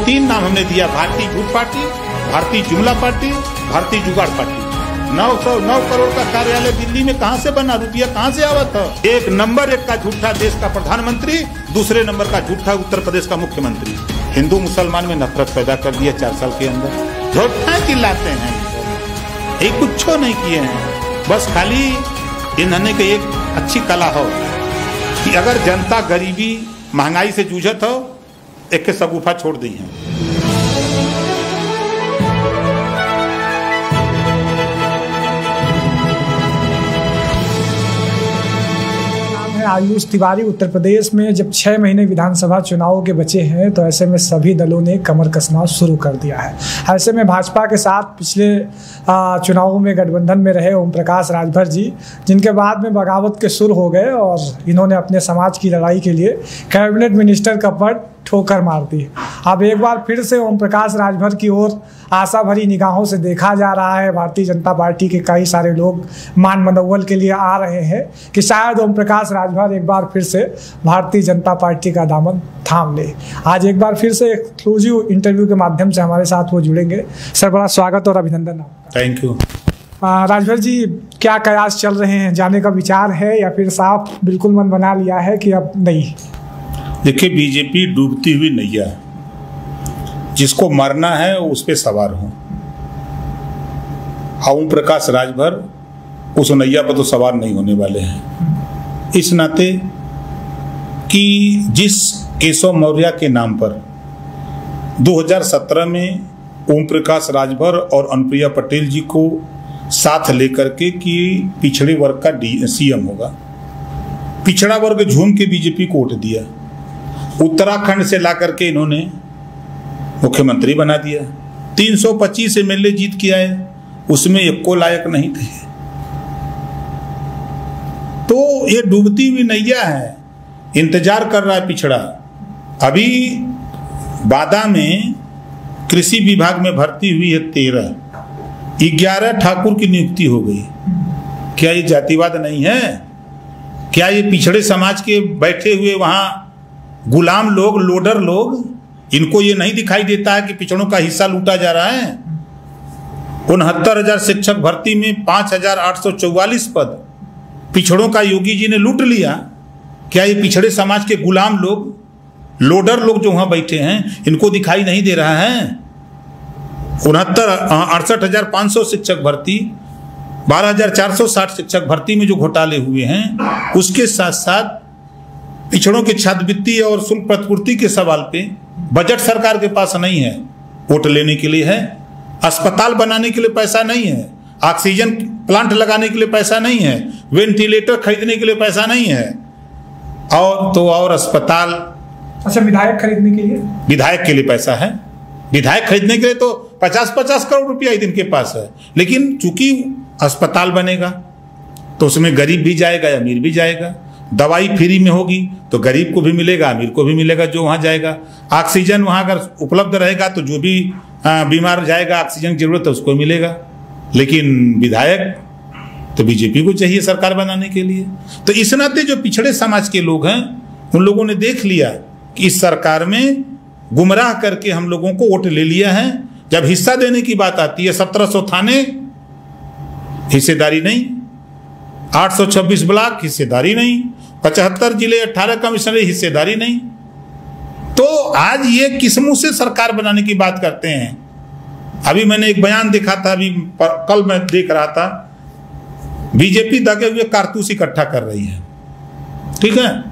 तीन नाम हमने दिया, भारतीय झूठ पार्टी, भारतीय जुमला पार्टी, भारतीय जुगाड़ पार्टी। 909 करोड़ का कार्यालय दिल्ली में कहां से बना, रुपया कहां से आवा था? एक नंबर एक का झूठा देश का प्रधानमंत्री, दूसरे नंबर का झूठा उत्तर प्रदेश का मुख्यमंत्री। हिंदू मुसलमान में नफरत पैदा कर दिया 4 साल के अंदर। झूठा चिल्लाते हैं, ये कुछ नहीं किए हैं। बस खाली इन्होंने की एक अच्छी कला हो कि अगर जनता गरीबी महंगाई से जूझत हो, एक के सगुफा छोड़ दी है। आयुष तिवारी। उत्तर प्रदेश में जब 6 महीने विधानसभा चुनाव के बचे हैं, तो ऐसे में सभी दलों ने कमर कसना शुरू कर दिया है। ऐसे में भाजपा के साथ पिछले चुनावों में गठबंधन में रहे ओम प्रकाश राजभर जी, जिनके बाद में बगावत के सुर हो गए और इन्होंने अपने समाज की लड़ाई के लिए कैबिनेट मिनिस्टर का पद ठोकर मार दी। अब एक बार फिर से ओम प्रकाश राजभर की ओर आशा भरी निगाहों से देखा जा रहा है। भारतीय जनता पार्टी के कई सारे लोग मान मनोबल के लिए आ रहे हैं कि शायद ओम प्रकाश राजभर एक बार फिर से भारतीय जनता पार्टी का दामन थाम ले। आज एक बार फिर से एक्सक्लूसिव इंटरव्यू के माध्यम से हमारे साथ वो जुड़ेंगे। सर, बड़ा स्वागत और अभिनंदन आपका। Thank you. राजभर जी, क्या कयास चल रहे हैं? जाने का विचार है या फिर साफ बिल्कुल मन बना लिया है कि अब नहीं? देखिए, बीजेपी डूबती हुई नैया, जिसको मरना है उस पे सवार हो। ओम प्रकाश राजभर उस नैया पर तो सवार नहीं होने वाले हैं, इस नाते कि जिस केशव मौर्य के नाम पर 2017 में ओम प्रकाश राजभर और अनुप्रिया पटेल जी को साथ लेकर के कि पिछड़े वर्ग का सीएम होगा, पिछड़ा वर्ग झूम के बीजेपी को वोट दिया। उत्तराखंड से ला करके इन्होंने मुख्यमंत्री बना दिया। 325 एमएलए जीत के आए, उसमें एक को लायक नहीं थे। तो ये डूबती हुई नैया है, इंतजार कर रहा है पिछड़ा। अभी बादा में कृषि विभाग में भर्ती हुई है 13, 11 ठाकुर की नियुक्ति हो गई। क्या ये जातिवाद नहीं है? क्या ये पिछड़े समाज के बैठे हुए वहां गुलाम लोग, लोडर लोग, इनको ये नहीं दिखाई देता है कि पिछड़ों का हिस्सा लूटा जा रहा है? 69,000 शिक्षक भर्ती में 5,844 पद पिछड़ों का योगी जी ने लूट लिया। क्या ये पिछड़े समाज के गुलाम लोग, लोडर लोग जो वहां बैठे हैं, इनको दिखाई नहीं दे रहा है? 68,500 शिक्षक भर्ती, 12,460 शिक्षक भर्ती में जो घोटाले हुए हैं, उसके साथ साथ पिछड़ों की छात्रवृत्ति और शुल्क प्रतिपूर्ति के सवाल पे बजट सरकार के पास नहीं है। वोट लेने के लिए है, अस्पताल बनाने के लिए पैसा नहीं है, ऑक्सीजन प्लांट लगाने के लिए पैसा नहीं है, वेंटिलेटर खरीदने के लिए पैसा नहीं है, और अस्पताल। अच्छा, विधायक खरीदने के लिए? विधायक के लिए पैसा है। विधायक खरीदने के लिए तो 50-50 करोड़ रुपया इनके पास है। लेकिन चूंकि अस्पताल बनेगा तो उसमें गरीब भी जाएगा, अमीर भी जाएगा। दवाई फ्री में होगी तो गरीब को भी मिलेगा, अमीर को भी मिलेगा जो वहां जाएगा। ऑक्सीजन वहां अगर उपलब्ध रहेगा तो जो भी बीमार जाएगा, ऑक्सीजन की जरूरत है, उसको मिलेगा। लेकिन विधायक तो बीजेपी को चाहिए सरकार बनाने के लिए। तो इस नाते जो पिछड़े समाज के लोग हैं, उन लोगों ने देख लिया कि इस सरकार में गुमराह करके हम लोगों को वोट ले लिया है। जब हिस्सा देने की बात आती है, 1700 थाने हिस्सेदारी नहीं, 826 ब्लॉक हिस्सेदारी नहीं, 75 जिले, 18 कमिश्नर हिस्सेदारी नहीं। तो आज ये किस मुंह से सरकार बनाने की बात करते हैं? अभी मैंने एक बयान देखा था, अभी कल मैं देख रहा था, बीजेपी दगे हुए कारतूस इकट्ठा कर रही है। ठीक है,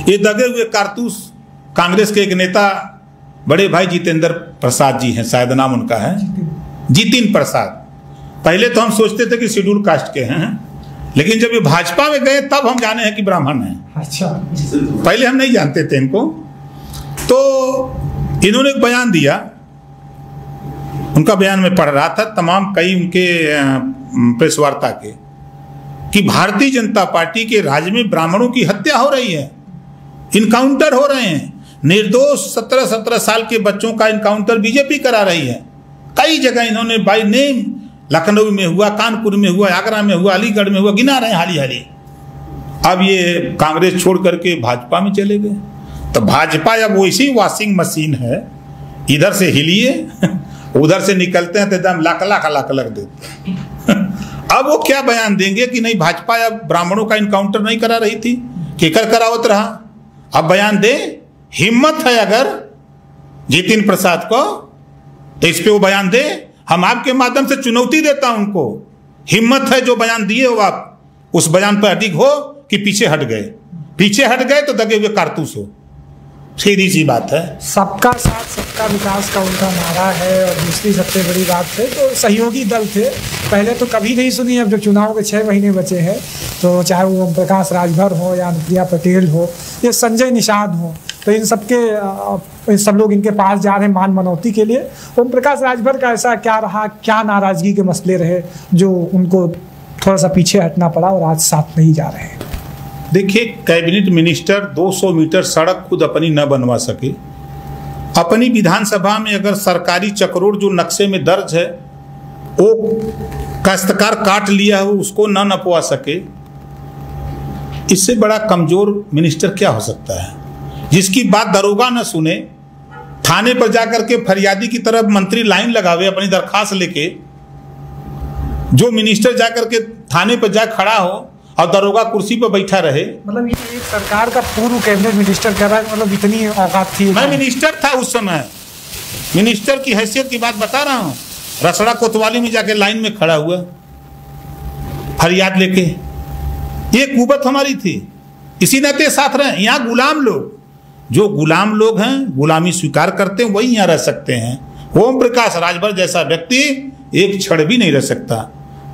ये दगे हुए कारतूस कांग्रेस के एक नेता बड़े भाई जितेंद्र प्रसाद जी हैं, शायद नाम उनका है, जितिन प्रसाद। पहले तो हम सोचते थे कि शेड्यूल कास्ट के हैं, लेकिन जब ये भाजपा में गए तब हम जाने हैं कि ब्राह्मण हैं। अच्छा, पहले हम नहीं जानते थे इनको। तो इन्होंने एक बयान दिया, उनका बयान में पढ़ रहा था, तमाम कई उनके प्रेस वार्ता के, कि भारतीय जनता पार्टी के राज्य में ब्राह्मणों की हत्या हो रही है, इनकाउंटर हो रहे हैं, निर्दोष 17-17 साल के बच्चों का इनकाउंटर बीजेपी करा रही है। कई जगह इन्होंने बाय नेम, लखनऊ में हुआ, कानपुर में हुआ, आगरा में हुआ, अलीगढ़ में हुआ, गिना रहे हैं हाली हाली। अब ये कांग्रेस छोड़ करके भाजपा में चले गए। तो भाजपा अब वैसी वॉशिंग मशीन है इधर से हिलिए उधर से निकलते हैं तो एकदम लाख लाख देते हैं। अब वो क्या बयान देंगे कि नहीं भाजपा अब ब्राह्मणों का इनकाउंटर नहीं करा रही थी, केकर करावत रहा। अब बयान दे, हिम्मत है अगर जितिन प्रसाद को तो इस पे वो बयान दे। हम आपके माध्यम से चुनौती देता हूं उनको, हिम्मत है जो बयान दिए हो आप उस बयान पर अडिग हो कि पीछे हट गए तो दगे हुए कारतूस हो। सीधी सी बात है। सबका साथ सबका विकास का उनका नारा है। और दूसरी सबसे बड़ी बात है तो सहयोगी दल थे, पहले तो कभी नहीं सुनी। अब जो चुनाव के 6 महीने बचे हैं तो चाहे वो ओम प्रकाश राजभर हो या अनुप्रिया पटेल हो या संजय निषाद हो, तो इन सब लोग इनके पास जा रहे हैं मान मनौती के लिए। ओम प्रकाश राजभर का ऐसा क्या रहा, क्या नाराजगी के मसले रहे जो उनको थोड़ा सा पीछे हटना पड़ा और आज साथ नहीं जा रहे हैं? देखिए, कैबिनेट मिनिस्टर 200 मीटर सड़क खुद अपनी न बनवा सके, अपनी विधानसभा में अगर सरकारी चक्रोड़ जो नक्शे में दर्ज है वो काश्तकार काट लिया हो उसको न नपवा सके, इससे बड़ा कमजोर मिनिस्टर क्या हो सकता है? जिसकी बात दरोगा न सुने, थाने पर जाकर के फरियादी की तरफ मंत्री लाइन लगावे अपनी दरखास्त लेके, जो मिनिस्टर जाकर के थाने पर जा खड़ा हो और दरोगा कुर्सी पर बैठा रहे। मतलब ये एक सरकार का पूर्व कैबिनेट मिनिस्टर कर रहा है, मतलब इतनी औकात थी? मैं मिनिस्टर था उस समय, मिनिस्टर की हैसियत की बात बता रहा हूं। रसड़ा कोतवाली में जाके लाइन में खड़ा हुआ फरियाद लेके, ये कुवत हमारी थी, इसी नाते साथ रहे। यहाँ गुलाम लोग, जो गुलाम लोग हैं, गुलामी स्वीकार करते हैं, वही यहाँ रह सकते हैं। ओम प्रकाश राजभर जैसा व्यक्ति एक क्षण भी नहीं रह सकता।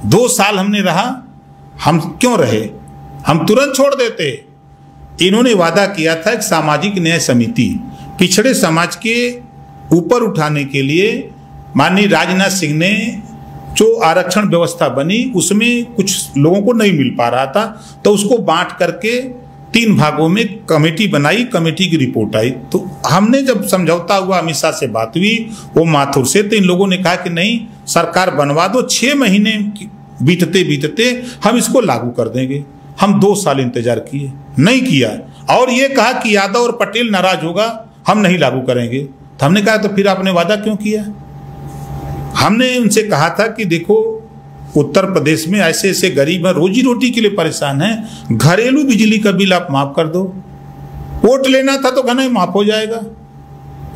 2 साल हमने रहा, हम क्यों रहे? हम तुरंत छोड़ देते। इन्होंने वादा किया था एक सामाजिक न्याय समिति पिछड़े समाज के ऊपर उठाने के लिए। माननीय राजनाथ सिंह ने जो आरक्षण व्यवस्था बनी उसमें कुछ लोगों को नहीं मिल पा रहा था, तो उसको बांट करके 3 भागों में कमेटी बनाई, कमेटी की रिपोर्ट आई। तो हमने जब समझौता हुआ, अमित शाह से बात हुई, वो माथुर से, तो इन लोगों ने कहा कि नहीं सरकार बनवा दो, 6 महीने बीतते बीतते हम इसको लागू कर देंगे। हम 2 साल इंतजार किए, नहीं किया, और ये कहा कि यादव और पटेल नाराज होगा, हम नहीं लागू करेंगे। तो हमने कहा तो फिर आपने वादा क्यों किया? हमने उनसे कहा था कि देखो उत्तर प्रदेश में ऐसे ऐसे गरीब हैं, रोजी रोटी के लिए परेशान हैं, घरेलू बिजली का बिल आप माफ कर दो। वोट लेना था तो कहना माफ हो जाएगा।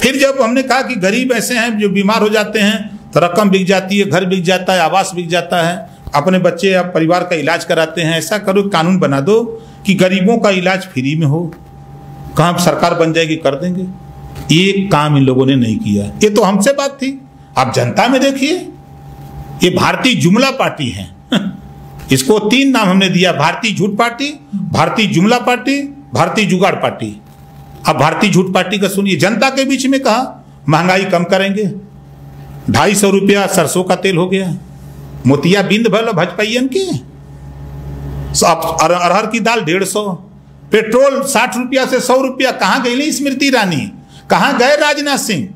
फिर जब हमने कहा कि गरीब ऐसे हैं जो बीमार हो जाते हैं तो रकम बिक जाती है, घर बिक जाता है, आवास बिक जाता है, अपने बच्चे या परिवार का इलाज कराते हैं, ऐसा करो कानून बना दो कि गरीबों का इलाज फ्री में हो। कहाँ सरकार बन जाएगी, कर देंगे। ये काम इन लोगों ने नहीं किया। ये तो हमसे बात थी। आप जनता में देखिए, ये भारतीय जुमला पार्टी है। इसको 3 नाम हमने दिया, भारतीय झूठ पार्टी, भारतीय जुमला पार्टी, भारतीय जुगाड़ पार्टी। अब भारतीय झूठ पार्टी का सुनिए, जनता के बीच में कहा महंगाई कम करेंगे, 250 रुपया सरसों का तेल हो गया, मोतिया बिंद भलो भजपैयन की, अरहर की दाल 150, पेट्रोल 60 रुपया से 100 रुपया। कहाँ गई स्मृति ईरानी, कहाँ गए राजनाथ सिंह,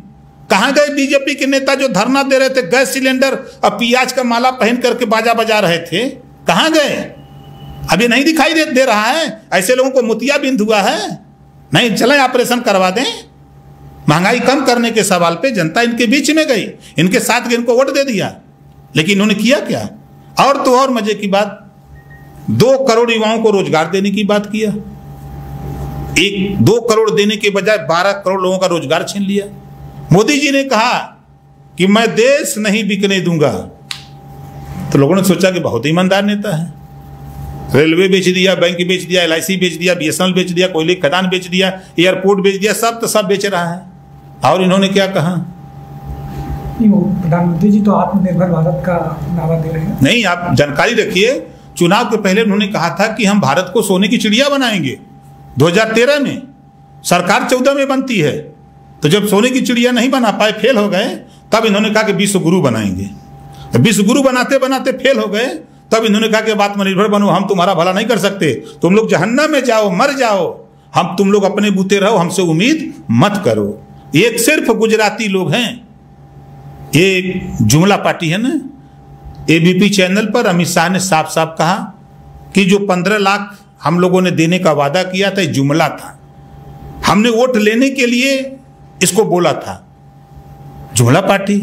कहाँ गए बीजेपी के नेता जो धरना दे रहे थे, गैस सिलेंडर और प्याज का माला पहन करके बाजा बजा रहे थे, कहाँ गए? अभी नहीं दिखाई दे रहा है। ऐसे लोगों को मोतिया बिंद हुआ है, नहीं चले ऑपरेशन करवा दें। महंगाई कम करने के सवाल पे जनता इनके बीच में गई, इनके साथ इनको वोट दे दिया, लेकिन इन्होंने किया क्या? और तो और मजे की बात, 2 करोड़ युवाओं को रोजगार देने की बात किया। 2 करोड़ देने के बजाय 12 करोड़ लोगों का रोजगार छीन लिया। मोदी जी ने कहा कि मैं देश नहीं बिकने दूंगा, तो लोगों ने सोचा कि बहुत ईमानदार नेता है। रेलवे बेच दिया, बैंक बेच दिया, LIC बेच दिया, BSNL बेच दिया, कोयले खदान बेच दिया, एयरपोर्ट बेच दिया, सब तो सब बेच रहा है। और इन्होंने क्या कहा? प्रधानमंत्री जी तो आत्मनिर्भर भारत का नारा दे रहे हैं। नहीं, आप जानकारी रखिए, चुनाव के पहले उन्होंने कहा था कि हम भारत को सोने की चिड़िया बनाएंगे। 2013 में सरकार 14 में बनती है, तो जब सोने की चिड़िया नहीं बना पाए, फेल हो गए, तब इन्होंने कहा कि विश्व गुरु बनाएंगे। विश्व गुरु बनाते बनाते फेल हो गए, तब इन्होंने कहा कि अब आत्मनिर्भर बनो, हम तुम्हारा भला नहीं कर सकते, तुम लोग जहन्नम में जाओ, मर जाओ, हम तुम लोग अपने बूते रहो, हमसे उम्मीद मत करो। एक सिर्फ गुजराती लोग हैं, ये जुमला पार्टी है ना। ABP चैनल पर अमित शाह ने साफ साफ कहा कि जो 15 लाख हम लोगों ने देने का वादा किया था, जुमला था। हमने वोट लेने के लिए इसको बोला था, जुमला पार्टी,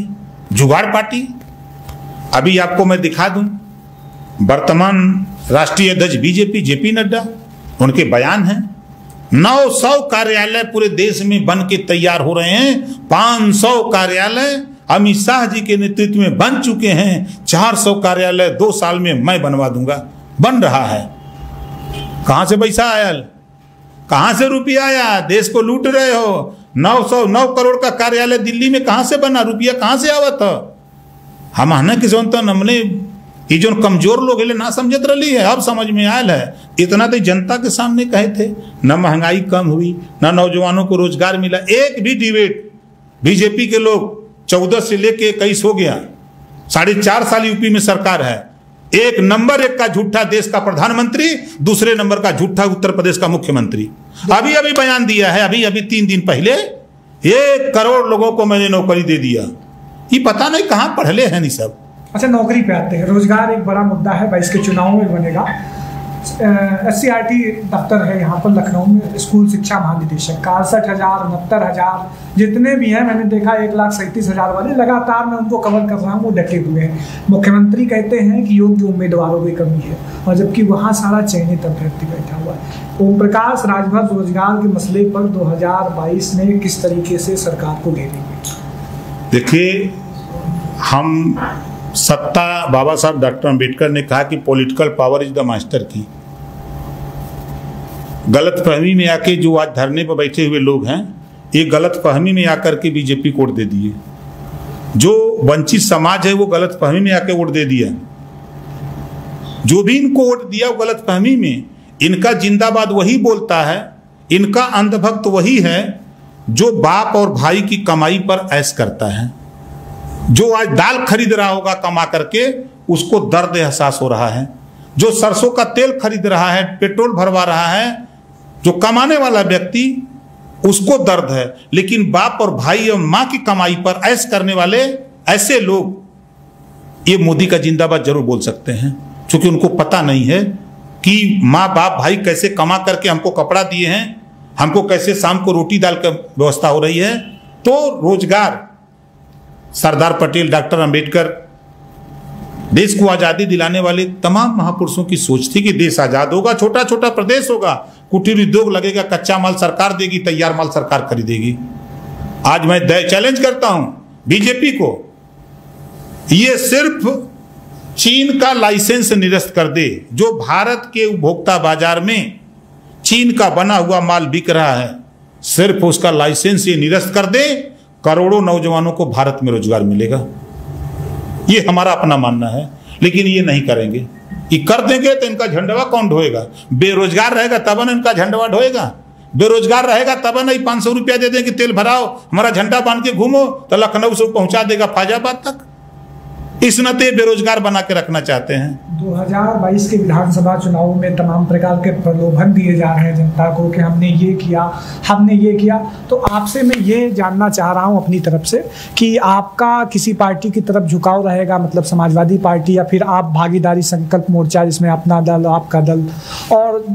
जुगाड़ पार्टी। अभी आपको मैं दिखा दूं, वर्तमान राष्ट्रीय अध्यक्ष बीजेपी जेपी नड्डा, उनके बयान हैं 900 कार्यालय पूरे देश में बन के तैयार हो रहे हैं। 500 कार्यालय अमित शाह जी के नेतृत्व में बन चुके हैं। 400 कार्यालय 2 साल में मैं बनवा दूंगा। बन रहा है। कहां से पैसा आया, कहां से रुपया आया? देश को लूट रहे हो। 909 करोड़ का कार्यालय दिल्ली में कहां से बना? रुपया कहां से आवत? हम आना किस हमने ये जो कमजोर लोग है ना समझत रही है, अब समझ में आयल है। इतना तो जनता के सामने कहे थे, न महंगाई कम हुई, न नौजवानों को रोजगार मिला। एक भी डिबेट बीजेपी के लोग 14 से लेके 21 हो गया, 4.5 साल यूपी में सरकार है। 1 नंबर 1 का झूठा देश का प्रधानमंत्री, दूसरे नंबर का झूठा उत्तर प्रदेश का मुख्यमंत्री। अभी अभी बयान दिया है, अभी अभी 3 दिन पहले 1 करोड़ लोगों को मैंने नौकरी दे दिया। ये पता नहीं कहां पढ़ले हैं नहीं सब। अच्छा, नौकरी पे आते हैं। रोजगार एक बड़ा मुद्दा है, 22 के चुनाव में बनेगा। SCRT दफ्तर है यहाँ पर लखनऊ में, स्कूल शिक्षा महानिदेशक 61,000 69,000 जितने भी हैं, मैंने देखा 1,37,000 वाले लगातार मैं उनको कवर कर रहा हूँ, वो डटे हुए हैं। मुख्यमंत्री कहते हैं कि योग्य उम्मीदवारों की कमी है, और जबकि वहाँ सारा चयनित अभ्यर्थी बैठा हुआ है। ओम प्रकाश राजभर रोजगार के मसले पर 2022 में किस तरीके से सरकार को घेरेंगे? देखिए, हम सत्ता, बाबा साहब डॉक्टर अंबेडकर ने कहा कि political power is the master की। गलत फहमी में आके जो आज धरने पर बैठे हुए लोग हैं, ये गलत फहमी में आकर के बीजेपी को वोट दे दिए। जो वंचित समाज है वो गलत फहमी में आके वोट दे दिया। जो भी इनको वोट दिया वो गलत फहमी में। इनका जिंदाबाद वही बोलता है, इनका अंधभक्त वही है जो बाप और भाई की कमाई पर ऐश करता है। जो आज दाल खरीद रहा होगा कमा करके, उसको दर्द एहसास हो रहा है। जो सरसों का तेल खरीद रहा है, पेट्रोल भरवा रहा है, जो कमाने वाला व्यक्ति, उसको दर्द है। लेकिन बाप और भाई और माँ की कमाई पर ऐश करने वाले ऐसे लोग ये मोदी का जिंदाबाद जरूर बोल सकते हैं, क्योंकि उनको पता नहीं है कि माँ बाप भाई कैसे कमा करके हमको कपड़ा दिए हैं, हमको कैसे शाम को रोटी दाल की व्यवस्था हो रही है। तो रोजगार, सरदार पटेल, डॉक्टर अंबेडकर, देश को आजादी दिलाने वाले तमाम महापुरुषों की सोच थी कि देश आजाद होगा, छोटा छोटा प्रदेश होगा, कुटीर उद्योग लगेगा, कच्चा माल सरकार देगी, तैयार माल सरकार खरीदेगी। आज मैं चैलेंज करता हूं बीजेपी को, ये सिर्फ चीन का लाइसेंस निरस्त कर दे। जो भारत के उपभोक्ता बाजार में चीन का बना हुआ माल बिक रहा है, सिर्फ उसका लाइसेंस ये निरस्त कर दे, करोड़ों नौजवानों को भारत में रोजगार मिलेगा। ये हमारा अपना मानना है, लेकिन ये नहीं करेंगे। ये कर देंगे तो इनका झंडवा कौन ढोएगा? बेरोजगार रहेगा तब न इनका झंडवा ढोएगा। बेरोजगार रहेगा तब न 500 रुपया दे देंगे, तेल भराओ, हमारा झंडा बांध के घूमो, तो लखनऊ से पहुंचा देगा फैजाबाद तक। इस नाते बेरोजगार बना के रखना चाहते हैं। 2022 के विधानसभा चुनाव में तमाम प्रकार के प्रलोभन दिए जा रहे हैं जनता को कि हमने ये किया, हमने ये किया। तो आपसे मैं ये जानना चाह रहा हूँ अपनी तरफ से कि आपका किसी पार्टी की तरफ झुकाव रहेगा, मतलब समाजवादी पार्टी, या फिर आप भागीदारी संकल्प मोर्चा जिसमें अपना दल, आपका दल और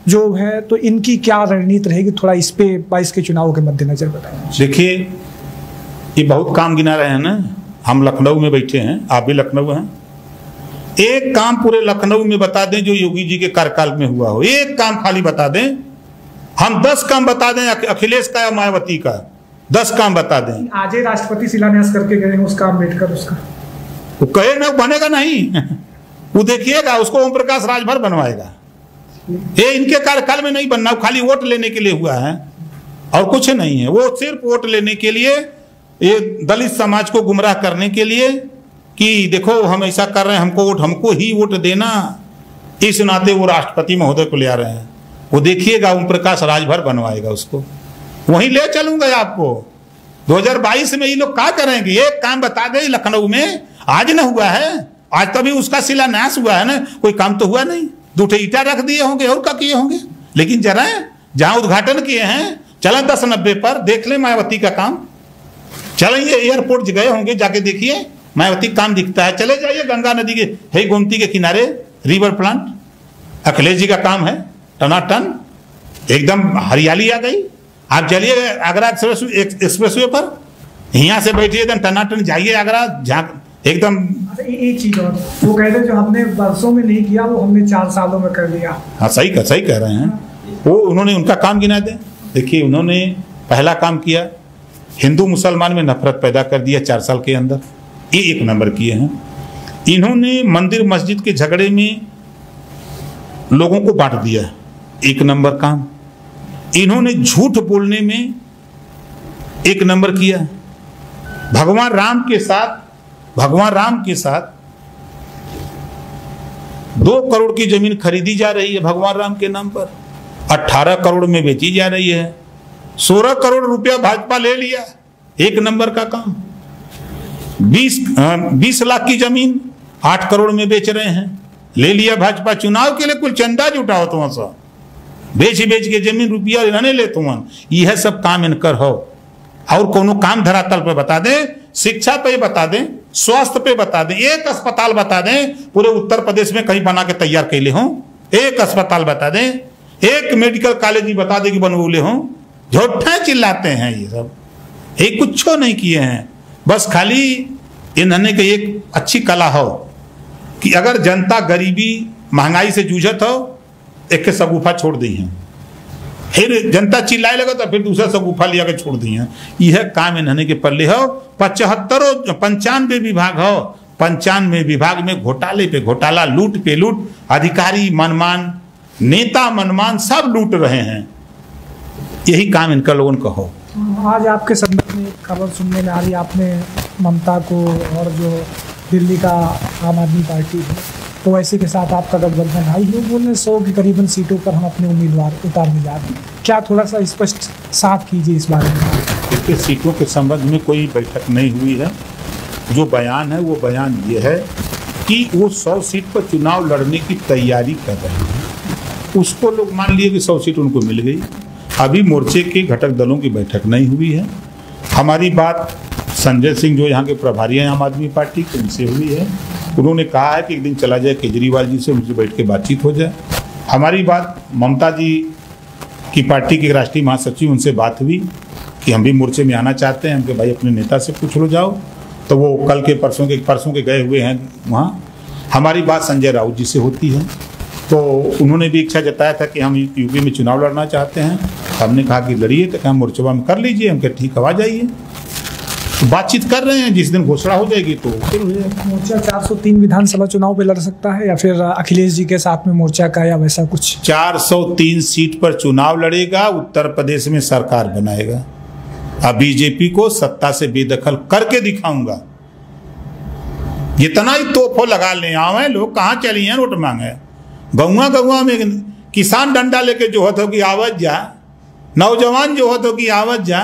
जो है, तो इनकी क्या रणनीति रहेगी? थोड़ा इस पे 22 के चुनाव के मद्देनजर बताएं। देखिए, ये बहुत काम गिना रहे हैं ना, हम लखनऊ में बैठे हैं, आप भी लखनऊ हैं। एक काम पूरे लखनऊ में बता दें जो योगी जी के कार्यकाल में हुआ हो, एक काम खाली बता दें। हम 10 काम बता दें, अखिलेश का या मायावती का, 10 काम बता दें। आज ही राष्ट्रपति शिलान्यास करके गए हैं उसका, अम्बेडकर उसका, वो कहे ना बनेगा नहीं वो देखिएगा, उसको ओम प्रकाश राजभर बनवाएगा। ये इनके कार्यकाल में नहीं बनना, खाली वोट लेने के लिए हुआ है और कुछ नहीं है। वो सिर्फ वोट लेने के लिए, ये दलित समाज को गुमराह करने के लिए कि देखो हम ऐसा कर रहे हैं, हमको ही वोट देना। इस नाते वो राष्ट्रपति महोदय को ले आ रहे हैं। वो देखिएगा ओम प्रकाश राजभर बनवाएगा उसको, वहीं ले चलूंगा आपको। 2022 में ये लोग क्या करेंगे? एक काम बता दे, लखनऊ में आज न हुआ है, आज तभी उसका शिलान्यास हुआ है ना, कोई काम तो हुआ नहीं। 2 ईटा रख दिए होंगे और क्या किए होंगे। लेकिन जरा जहां उद्घाटन किए हैं, चलें 10-90 पर देख ले मायावती का काम। चलेंगे एयरपोर्ट गए होंगे, जाके देखिए मायावती काम दिखता है। चले जाइए गंगा नदी के, है गोमती के किनारे रिवर प्लांट, अखिलेश जी का काम है, टनाटन एकदम हरियाली आ गई। आप चलिए आगरा एक्सप्रेसवे पर, यहाँ से बैठिए एकदम टनाटन जाइए आगरा, जहाँ एकदम। एक चीज और, वो कह रहे जो हमने वर्षों में नहीं किया वो हमने 4 सालों में कर लिया। हाँ सही कह रहे हैं। वो उन्होंने उनका काम गिना दे। देखिए उन्होंने पहला काम किया, हिंदू मुसलमान में नफरत पैदा कर दिया 4 साल के अंदर, ये 1 नंबर किए हैं। इन्होंने मंदिर मस्जिद के झगड़े में लोगों को बांट दिया, 1 नंबर काम। इन्होंने झूठ बोलने में 1 नंबर किया। भगवान राम के साथ 2 करोड़ की जमीन खरीदी जा रही है भगवान राम के नाम पर, 18 करोड़ में बेची जा रही है। 16 करोड़ रुपया भाजपा ले लिया, 1 नंबर का काम। 20 लाख की जमीन 8 करोड़ में बेच रहे हैं, ले लिया भाजपा। चुनाव के लिए कुल चंदा जुटाओ तुम सब, बेच के जमीन रुपया इन्होंने ले तुम। यह सब काम इनकर हो। और कोनो काम धरातल पे बता दें, शिक्षा पे बता दें, स्वास्थ्य पे बता दें, एक अस्पताल बता दें पूरे उत्तर प्रदेश में कहीं बना के तैयार कैले हों, एक अस्पताल बता दें, एक मेडिकल कॉलेज भी बता दें कि बनवूले हों। झूठा चिल्लाते हैं ये सब, ये कुछ नहीं किए हैं। बस खाली इन्होंने की एक अच्छी कला हो कि अगर जनता गरीबी महंगाई से जूझत हो, एक सगुफा छोड़ दी हैं, फिर जनता चिल्लाए लगा तो फिर दूसरा सगुफा लिया के छोड़ दी हैं। यह काम इन्होंने के पल्ले हो। 95 विभाग हो, 95 विभाग में घोटाले पे घोटाला, लूट पे लूट, अधिकारी मनमान, नेता मनमान, सब लूट रहे हैं। यही काम इनका लोगों का हो। आज आपके संदर्भ में खबर सुनने में आ रही, आपने ममता को और जो दिल्ली का आम आदमी पार्टी है तो वैसे के साथ आपका गठबंधन आई है, बोल रहे 100 की करीबन सीटों पर हम अपने उम्मीदवार उतारने जा रहे हैं। क्या थोड़ा सा स्पष्ट साफ कीजिए इस बारे में। देखिए सीटों के संबंध में कोई बैठक नहीं हुई है। जो बयान है वो बयान ये है कि वो 100 सीट पर चुनाव लड़ने की तैयारी कर रहे हैं। उसको लोग मान लिए कि 100 सीट उनको मिल गई। अभी मोर्चे के घटक दलों की बैठक नहीं हुई है। हमारी बात संजय सिंह जो यहाँ के प्रभारी हैं आम आदमी पार्टी के, उनसे हुई है। उन्होंने कहा है कि एक दिन चला जाए केजरीवाल जी से, उनसे बैठ के बातचीत हो जाए। हमारी बात ममता जी की पार्टी के राष्ट्रीय महासचिव, उनसे बात हुई कि हम भी मोर्चे में आना चाहते हैं। हमके भाई अपने नेता से पूछ लो जाओ, तो वो कल के परसों के गए हुए हैं वहाँ। हमारी बात संजय राउत जी से होती है, तो उन्होंने भी इच्छा जताया था कि हम यूपी में चुनाव लड़ना चाहते हैं। हमने कहा कि लड़िए, तो हम मोर्चा में कर लीजिए। हम कहा ठीक है, आ जाइए। बातचीत कर रहे हैं, जिस दिन घोषणा हो जाएगी तो फिर हो जाएगा। मोर्चा 403 विधानसभा चुनाव पे लड़ सकता है या फिर अखिलेश जी के साथ में मोर्चा का या वैसा कुछ? 403 सीट पर चुनाव लड़ेगा, उत्तर प्रदेश में सरकार बनाएगा। अब बीजेपी को सत्ता से बेदखल करके दिखाऊंगा। जितना ही तोहफा लगा ले आवे लोग, कहाँ चली हैं वोट मांगे। गौवा में किसान डंडा लेके जो होता कि आवत जा, नौजवान जो होता कि आवत जा,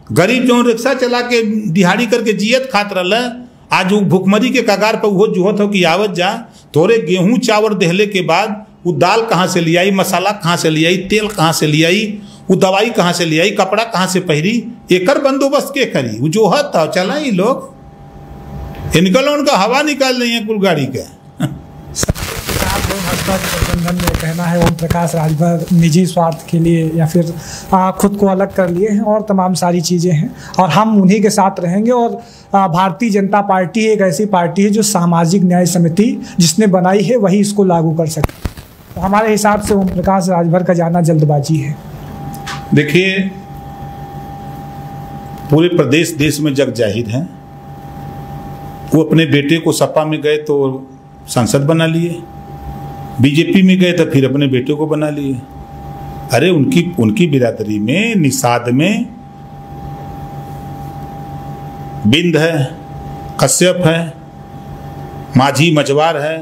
गरीब जो रिक्शा चला के दिहाड़ी करके जियत खात रहा, आज वो भुखमरी के कगार पर वो जो होता कि आवत जा। थोड़े गेहूं चावल देहले के बाद वो दाल कहाँ से ले आई, मसाला कहाँ से ले आई, तेल कहाँ से ले आई, वो दवाई कहाँ से ले आई, कपड़ा कहाँ से पहरी, एकर बंदोबस्त के करी। वो जो होता चला ही लोग इनका उनका हवा निकाल रही है कुल गाड़ी के। गठबंधन में कहना है ओम प्रकाश राजभर निजी स्वार्थ के लिए या फिर खुद को अलग कर लिए हैं और तमाम सारी चीज़ें हैं, और हम उन्हीं के साथ रहेंगे। और भारतीय जनता पार्टी एक ऐसी पार्टी है जो सामाजिक न्याय समिति जिसने बनाई है वही इसको लागू कर सकती है। तो हमारे हिसाब से ओम प्रकाश राजभर का जाना जल्दबाजी है। देखिए पूरे प्रदेश देश में जग जाहिर है, वो अपने बेटे को सपा में गए तो सांसद बना लिए, बीजेपी में गए तो फिर अपने बेटे को बना लिए। अरे उनकी बिरादरी में निषाद में बिंद है, कश्यप है, माझी मजवार है,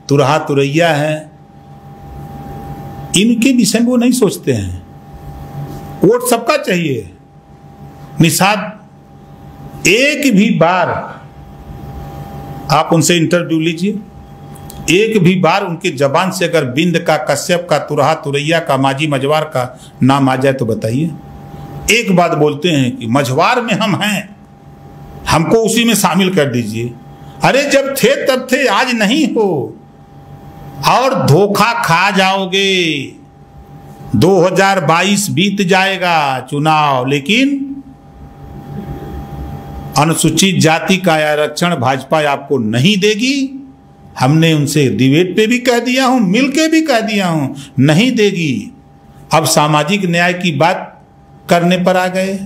तुरहा तुरैया है। इनके विषय में वो नहीं सोचते हैं। वोट सबका चाहिए। निषाद एक भी बार आप उनसे इंटरव्यू लीजिए, एक भी बार उनकी जबान से अगर बिंद का, कश्यप का, तुरहा तुरैया का, माझी मजवार का नाम आ जाए तो बताइए। एक बात बोलते हैं कि मझवार में हम हैं, हमको उसी में शामिल कर दीजिए। अरे जब थे तब थे, आज नहीं हो और धोखा खा जाओगे। 2022 बीत जाएगा चुनाव, लेकिन अनुसूचित जाति का आरक्षण भाजपा आपको नहीं देगी। हमने उनसे डिबेट पे भी कह दिया हूं, मिल के भी कह दिया हूं, नहीं देगी। अब सामाजिक न्याय की बात करने पर आ गए।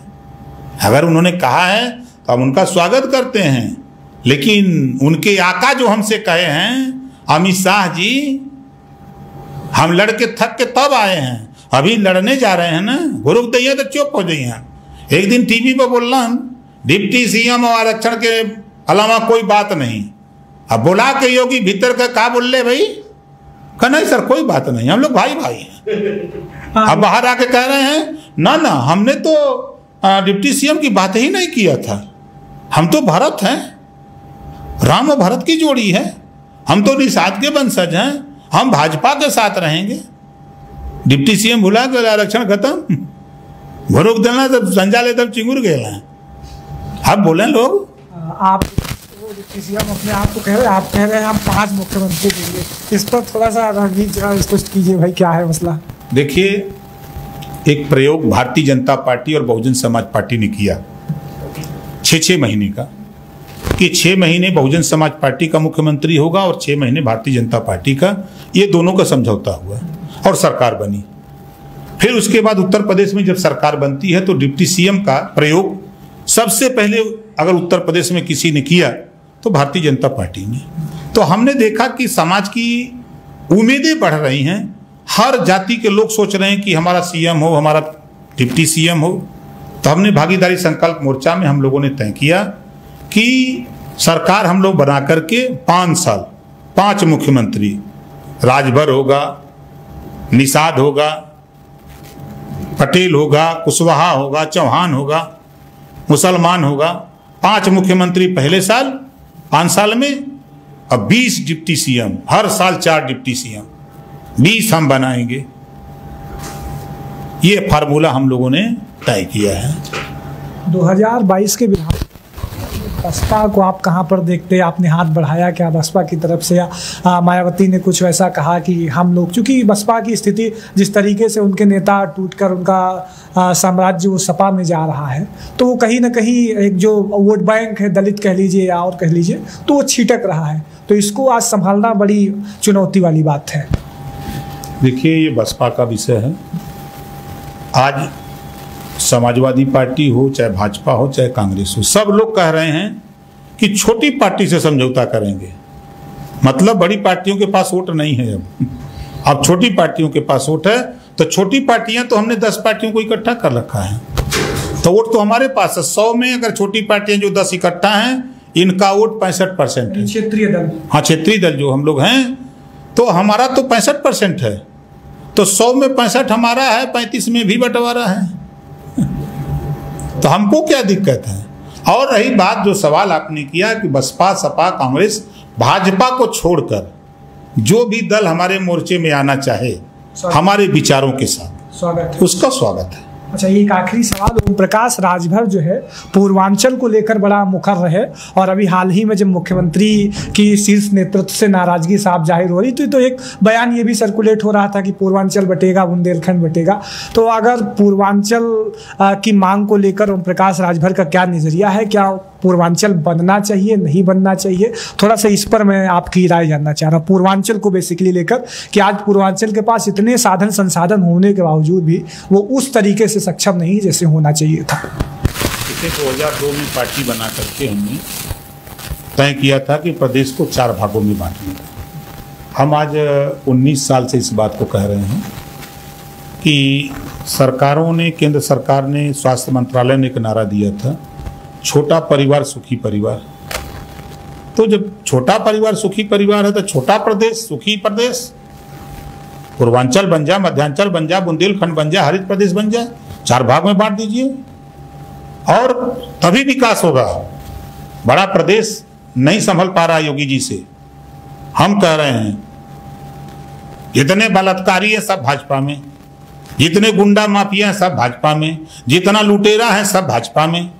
अगर उन्होंने कहा है तो हम उनका स्वागत करते हैं, लेकिन उनके आका जो हमसे कहे हैं, अमित शाह जी, हम लड़के थक के तब आए हैं, अभी लड़ने जा रहे हैं ना, गुरुक दैया तो चुप हो जाइए। एक दिन टीवी पर बोल रहा हूं, डिप्टी सीएम और आरक्षण के अलावा कोई बात नहीं। अब बोला के योगी भीतर का क्या बोल ले भाई, कहा नहीं सर कोई बात नहीं, हम लोग भाई भाई हैं। अब बाहर आके कह रहे हैं ना ना हमने तो डिप्टी सीएम की बात ही नहीं किया था, हम तो भरत हैं, राम और भरत की जोड़ी है, हम तो निषाद के वंशज हैं, हम भाजपा के साथ रहेंगे। डिप्टी सीएम भुला के आरक्षण खत्म, घुरुक देना तब संजा ले तब चिंगुर गए। अब बोले लोग आप सीएम अपने आप को कह रहे हैं, आप कह रहे हैं हम 5 मुख्यमंत्री देंगे, इस पर थोड़ा सा रणनीति स्पष्ट कीजिए भाई, क्या है मसला? देखिए, एक प्रयोग भारतीय जनता पार्टी और बहुजन समाज पार्टी ने किया 6 महीने का, कि 6 महीने बहुजन समाज पार्टी का मुख्यमंत्री होगा और 6 महीने भारतीय जनता पार्टी का, ये दोनों का समझौता हुआ और सरकार बनी। फिर उसके बाद उत्तर प्रदेश में जब सरकार बनती है तो डिप्टी सीएम का प्रयोग सबसे पहले अगर उत्तर प्रदेश में किसी ने किया तो भारतीय जनता पार्टी ने। तो हमने देखा कि समाज की उम्मीदें बढ़ रही हैं, हर जाति के लोग सोच रहे हैं कि हमारा सीएम हो, हमारा डिप्टी सीएम हो। तो हमने भागीदारी संकल्प मोर्चा में हम लोगों ने तय किया कि सरकार हम लोग बना करके 5 साल 5 मुख्यमंत्री, राजभर होगा, निषाद होगा, पटेल होगा, कुशवाहा होगा, चौहान होगा, मुसलमान होगा, 5 मुख्यमंत्री पहले साल 5 साल में, अब 20 डिप्टी सीएम, हर साल 4 डिप्टी सीएम, 20 हम बनाएंगे। ये फार्मूला हम लोगों ने तय किया है। 2022 के विधान बसपा को आप कहाँ पर देखते हैं? आपने हाथ बढ़ाया क्या बसपा की तरफ से, या मायावती ने कुछ वैसा कहा कि हम लोग, चूंकि बसपा की स्थिति जिस तरीके से उनके नेता टूटकर उनका साम्राज्य वो सपा में जा रहा है, तो वो कहीं ना कहीं एक जो वोट बैंक है, दलित कह लीजिए या और कह लीजिए, तो वो छिटक रहा है, तो इसको आज संभालना बड़ी चुनौती वाली बात है। देखिए, ये बसपा का विषय है। आज समाजवादी पार्टी हो, चाहे भाजपा हो, चाहे कांग्रेस हो, सब लोग कह रहे हैं कि छोटी पार्टी से समझौता करेंगे। मतलब बड़ी पार्टियों के पास वोट नहीं है, अब छोटी पार्टियों के पास वोट है। तो छोटी पार्टियां तो हमने 10 पार्टियों को इकट्ठा कर रखा है, तो वोट तो हमारे पास है। 100 में अगर छोटी पार्टियां जो 10 इकट्ठा हैं, इनका वोट 65% है। क्षेत्रीय दल, हाँ, क्षेत्रीय दल जो हम लोग हैं, तो हमारा तो 65% है। तो 100 में 65 हमारा है, 35 में भी बंटवारा है, तो हमको क्या दिक्कत है? और रही बात जो सवाल आपने किया कि बसपा, सपा, कांग्रेस, भाजपा को छोड़कर जो भी दल हमारे मोर्चे में आना चाहे हमारे विचारों के साथ, स्वागत है, उसका स्वागत है। अच्छा, एक आखिरी सवाल, ओम प्रकाश राजभर जो है पूर्वांचल को लेकर बड़ा मुखर रहे, और अभी हाल ही में जब मुख्यमंत्री की शीर्ष नेतृत्व से नाराजगी साफ जाहिर हो रही थी, तो एक बयान ये भी सर्कुलेट हो रहा था कि पूर्वांचल बटेगा, बुंदेलखंड बटेगा। तो अगर पूर्वांचल की मांग को लेकर ओम प्रकाश राजभर का क्या नजरिया है? क्या पूर्वांचल बनना चाहिए, नहीं बनना चाहिए? थोड़ा सा इस पर मैं आपकी राय जानना चाह रहा हूँ, पूर्वांचल को बेसिकली लेकर, कि आज पूर्वांचल के पास इतने साधन संसाधन होने के बावजूद भी वो उस तरीके से सक्षम नहीं जैसे होना चाहिए था। इसे 2002 में पार्टी बना करके हमने तय किया था कि प्रदेश को 4 भागों में बांटने का। हम आज 19 साल से इस बात को कह रहे हैं कि सरकारों ने, केंद्र सरकार ने, स्वास्थ्य मंत्रालय ने एक नारा दिया था, छोटा परिवार सुखी परिवार। तो जब छोटा परिवार सुखी परिवार है तो छोटा प्रदेश सुखी प्रदेश, पूर्वांचल बन जा, मध्यांचल बन जा, बुंदेलखंड बन जा, हरित प्रदेश बन जा, 4 भाग में बांट दीजिए और तभी विकास होगा। बड़ा प्रदेश नहीं संभल पा रहा योगी जी से। हम कह रहे हैं जितने बलात्कारी है सब भाजपा में, जितने गुंडा माफिया हैं सब भाजपा में, जितना लुटेरा है सब भाजपा में।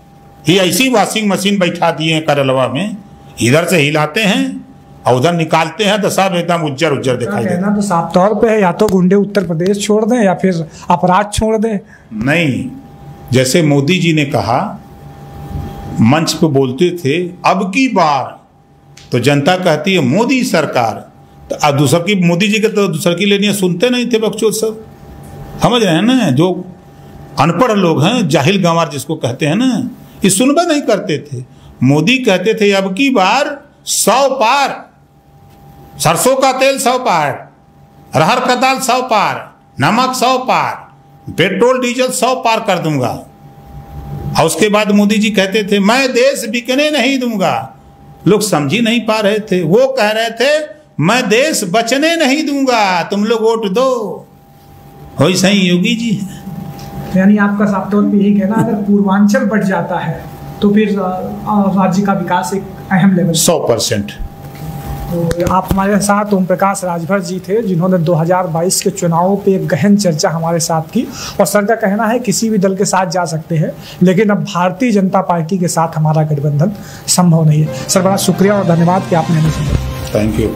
ये ऐसी वॉशिंग मशीन बैठा दिए हैं करलवा में, इधर से हिलाते हैं और उधर निकालते हैं तो सब एकदम उज्जर उज्जर दिखाई देता है। तो साफ तौर पे है, या तो गुंडे उत्तर प्रदेश छोड़ दें या फिर अपराध छोड़ दें। नहीं, जैसे मोदी जी ने कहा मंच पे बोलते थे अब की बार तो जनता कहती है मोदी सरकार, तो अब दूसर की मोदी जी के तो दूसर की लेनी सुनते नहीं थे बकचोद सब। समझ रहे हैं ना, जो अनपढ़ लोग हैं, जाहिल गंवार जिसको कहते हैं ना, ये सुनबा नहीं करते थे। मोदी कहते थे अब की बार 100 पार, सरसों का तेल 100 पार, अरहर का दाल 100 पार, नमक 100 पार, पेट्रोल डीजल 100 पार कर दूंगा। और उसके बाद मोदी जी कहते थे मैं देश बिकने नहीं दूंगा। लोग समझ ही नहीं पा रहे थे, वो कह रहे थे मैं देश बचने नहीं दूंगा, तुम लोग वोट दो। वैसे ही योगी जी है। यानी आपका साफ तौर पे यही कहना, अगर पूर्वांचल बढ़ जाता है तो फिर राज्य का विकास एक अहम लेवल 100%। तो आप हमारे साथ ओम प्रकाश राजभर जी थे, जिन्होंने 2022 के चुनावों पे एक गहन चर्चा हमारे साथ की। और सर का कहना है किसी भी दल के साथ जा सकते हैं, लेकिन अब भारतीय जनता पार्टी के साथ हमारा गठबंधन संभव नहीं है। सर बड़ा शुक्रिया और धन्यवाद कि आपने हमें सुना। Thank you.